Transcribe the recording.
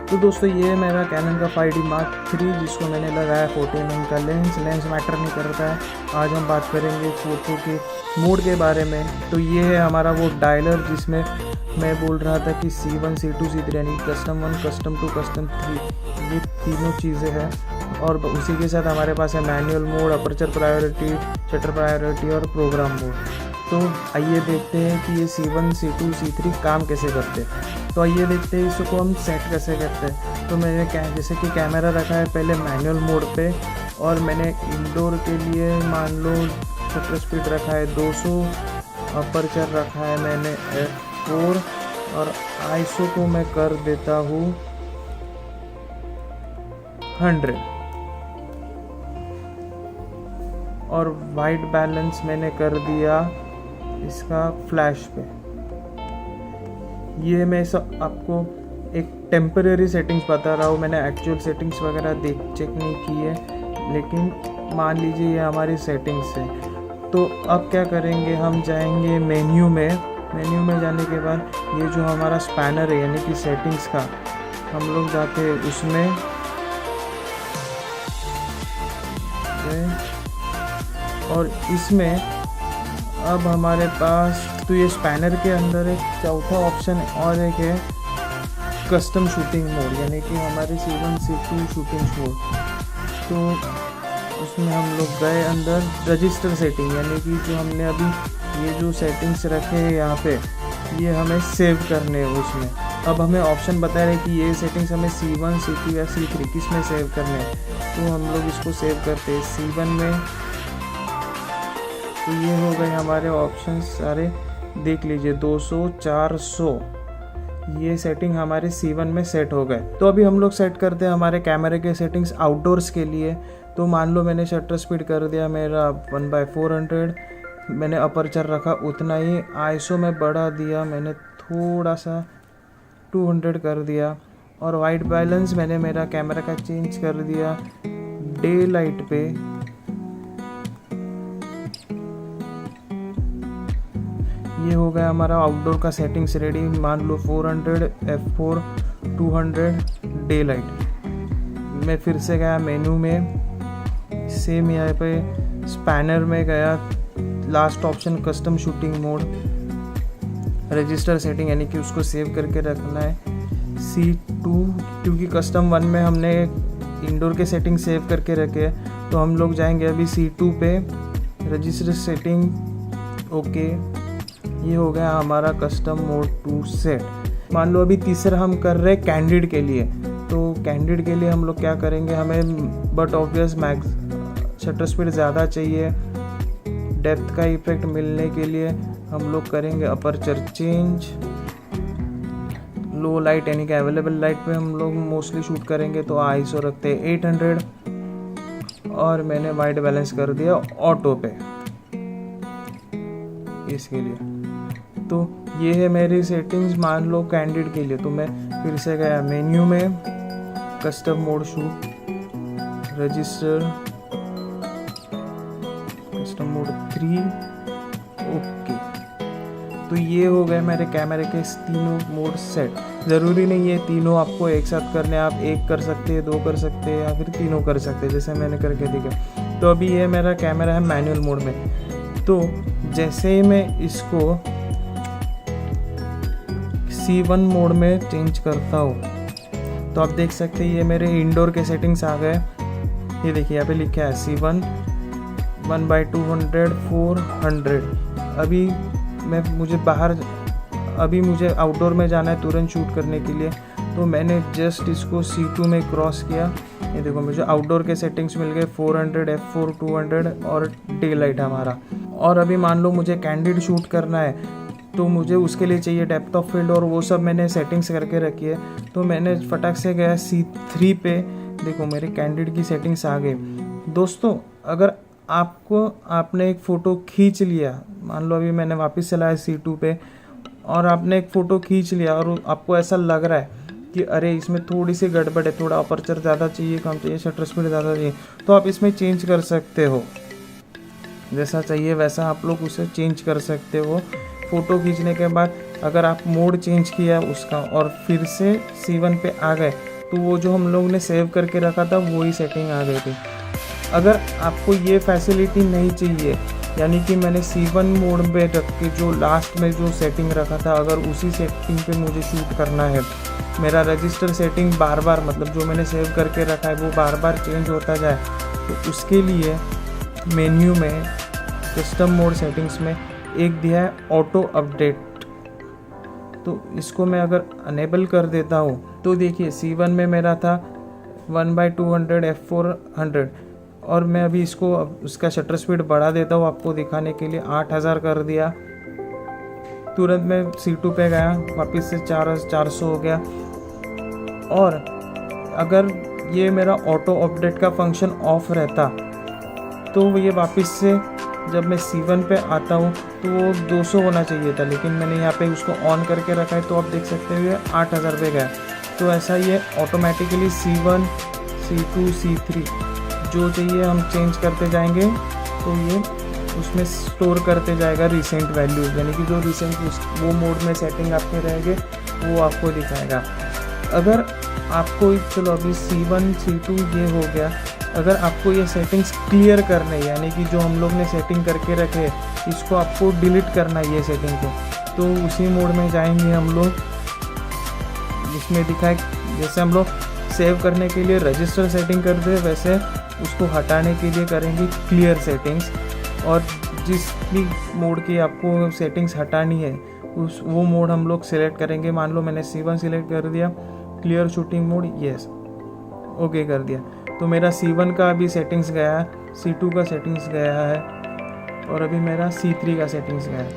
तो दोस्तों ये है मेरा कैनन का 5D Mark III जिसको मैंने लगाया 14 mm का लेंस मैटर नहीं करता है। आज हम बात करेंगे फ़ोटो के मोड के बारे में। तो ये है हमारा वो डायलर जिसमें मैं बोल रहा था कि C1 C2 C3 यानी कस्टम 1 कस्टम 2 कस्टम 3 ये तीनों चीज़ें हैं। और उसी के साथ हमारे पास है manual mode, aperture priority, shutter priority और प्रोग्राम मोड। तो आइए देखते हैं कि ये C1 C2 C3 काम कैसे करते हैं। तो आइए देखते हैं इसको हम सेट कैसे करते हैं। तो मैंने जैसे कि कैमरा रखा है पहले मैनुअल मोड पे, और मैंने इंडोर के लिए मान लो शटर स्पीड रखा है 200, अपर्चर रखा है मैंने f4 और आईसो को मैं कर देता हूँ 100 और वाइट बैलेंस मैंने कर दिया इसका फ्लैश पे। ये मैं सब आपको एक टेम्परेरी सेटिंग्स बता रहा हूँ, मैंने एक्चुअल सेटिंग्स वगैरह चेक नहीं की है, लेकिन मान लीजिए ये हमारी सेटिंग्स है। तो अब क्या करेंगे, हम जाएंगे मेन्यू में जाने के बाद ये जो हमारा स्पैनर है यानी कि सेटिंग्स का, हम लोग जाते हैं उसमें, और इसमें अब हमारे पास तो ये स्पैनर के अंदर एक चौथा ऑप्शन और एक है कस्टम शूटिंग मोड यानी कि हमारी C1 C2 शूटिंग मोड। तो उसमें हम लोग गए अंदर रजिस्टर सेटिंग यानी कि जो हमने अभी ये जो सेटिंग्स रखे हैं यहाँ पे ये हमें सेव करने हैं उसमें। अब हमें ऑप्शन बता रहे कि ये सेटिंग्स हमें C1 C2 या C3 किस में सेव करने हैं। तो हम लोग इसको सेव करते हैं C1 में। तो ये हो गए हमारे ऑप्शन सारे, देख लीजिए 200 400 ये सेटिंग हमारे C1 में सेट हो गए। तो अभी हम लोग सेट करते हैं हमारे कैमरे के सेटिंग्स आउटडोर्स के लिए। तो मान लो मैंने शटर स्पीड कर दिया मेरा 1/400, मैंने अपर्चर रखा उतना ही, आईसो में बढ़ा दिया मैंने थोड़ा सा 200 कर दिया, और वाइट बैलेंस मैंने मेरा कैमरा का चेंज कर दिया डे लाइट पे। ये हो गया हमारा आउटडोर का सेटिंग्स रेडी। मान लो 400 f4 200 डे लाइट। मैं फिर से गया मेन्यू में, सेम यहाँ पे स्पैनर में गया, last option custom shooting mode, register setting यानी कि उसको सेव करके रखना है C2, क्योंकि कस्टम 1 में हमने इंडोर के सेटिंग सेव करके रखे हैं। तो हम लोग जाएंगे अभी C2 पे, रजिस्टर सेटिंग ओके। ये हो गया हमारा कस्टम मोड 2 सेट। मान लो अभी तीसरा हम कर रहे हैं कैंडिड के लिए। तो कैंडिड के लिए हम लोग क्या करेंगे, हमें but obvious max shutter speed ज़्यादा चाहिए, डेप्थ का इफेक्ट मिलने के लिए हम लोग करेंगे अपर्चर चेंज, लो लाइट यानी कि अवेलेबल लाइट पे हम लोग मोस्टली शूट करेंगे। तो आईसो रखते हैं 800 और मैंने वाइट बैलेंस कर दिया ऑटो पे इसके लिए। तो ये है मेरी सेटिंग्स मान लो कैंडिड के लिए। तो मैं फिर से गया मेन्यू में, custom mode shoot, register, custom mode 3 okay. तो ये हो गए मेरे कैमरे के तीनों मोड सेट। ज़रूरी नहीं है तीनों आपको एक साथ करने, आप एक कर सकते हैं, दो कर सकते हैं, या फिर तीनों कर सकते हैं जैसे मैंने करके दिखा। तो अभी ये मेरा कैमरा है मैनुअल मोड में। तो जैसे ही मैं इसको C1 मोड में चेंज करता हूँ तो आप देख सकते हैं ये मेरे इंडोर के सेटिंग्स आ गए। ये देखिए यहाँ पे लिखा है C1 1/200 400। अभी मुझे आउटडोर में जाना है तुरंत शूट करने के लिए। तो मैंने जस्ट इसको C2 में क्रॉस किया। ये देखो मुझे आउटडोर के सेटिंग्स मिल गए 400 f4 200 और डे लाइट हमारा। और अभी मान लो मुझे कैंडिड शूट करना है तो मुझे उसके लिए चाहिए डेप्थ ऑफ फील्ड, और वो सब मैंने सेटिंग्स करके रखी है। तो मैंने फटाक से गया C3 पे, देखो मेरे कैंडिड की सेटिंग्स आ गई। दोस्तों अगर आपने एक फ़ोटो खींच लिया, मान लो अभी मैंने वापस चलाया C2 पे, और आपने एक फ़ोटो खींच लिया और आपको ऐसा लग रहा है कि अरे इसमें थोड़ी सी गड़बड़ है, थोड़ा अपर्चर ज़्यादा चाहिए, कम चाहिए, शटर स्पीड ज़्यादा चाहिए, तो आप इसमें चेंज कर सकते हो। जैसा चाहिए वैसा आप लोग उसे चेंज कर सकते हो। फ़ोटो खींचने के बाद अगर आप मोड चेंज किया उसका और फिर से C1 पे आ गए तो वो जो हम लोग ने सेव करके रखा था वही सेटिंग आ गई थी। अगर आपको ये फैसिलिटी नहीं चाहिए, यानी कि मैंने C1 मोड में रख के जो लास्ट में जो सेटिंग रखा था, अगर उसी सेटिंग पे मुझे शूट करना है, मेरा रजिस्टर सेटिंग बार बार मतलब जो मैंने सेव करके रखा है वो बार बार चेंज होता जाए, तो उसके लिए मेन्यू में कस्टम मोड सेटिंग्स में एक दिया है ऑटो अपडेट। तो इसको मैं अगर अनेबल कर देता हूँ तो देखिए C1 में मेरा था 1/200 f400, और मैं अभी इसको उसका शटर स्पीड बढ़ा देता हूँ आपको दिखाने के लिए, 8000 कर दिया। तुरंत मैं C2 पे गया, वापस से 400 हो गया। और अगर ये मेरा ऑटो अपडेट का फंक्शन ऑफ रहता तो ये वापस से जब मैं C1 पे आता हूँ तो वो 200 होना चाहिए था, लेकिन मैंने यहाँ पे उसको ऑन करके रखा है, तो आप देख सकते हो 8000 पे गया। तो ऐसा ये ऑटोमेटिकली C1, C2, C3 जो चाहिए हम चेंज करते जाएंगे, तो ये उसमें स्टोर करते जाएगा रिसेंट वैल्यूज, यानी कि जो रिसेंट वो मोड में सेटिंग आपके रहेंगे वो आपको दिखाएगा। अगर आपको चलो अभी C1, C2 ये हो गया, अगर आपको ये सेटिंग्स क्लियर करने, यानी कि जो हम लोग ने सेटिंग करके रखे इसको आपको डिलीट करना है ये सेटिंग को, तो उसी मोड में जाएंगे हम लोग। इसमें दिखाए जैसे हम लोग सेव करने के लिए रजिस्टर सेटिंग करते हैं, वैसे उसको हटाने के लिए करेंगे क्लियर सेटिंग्स, और जिस भी मोड की आपको सेटिंग्स हटानी है उस वो मोड हम लोग सेलेक्ट करेंगे। मान लो मैंने C1 सिलेक्ट कर दिया, clear shooting mode, yes okay कर दिया, तो मेरा C1 का अभी सेटिंग्स गया है, C2 का सेटिंग्स गया है, और अभी मेरा C3 का सेटिंग्स गया है।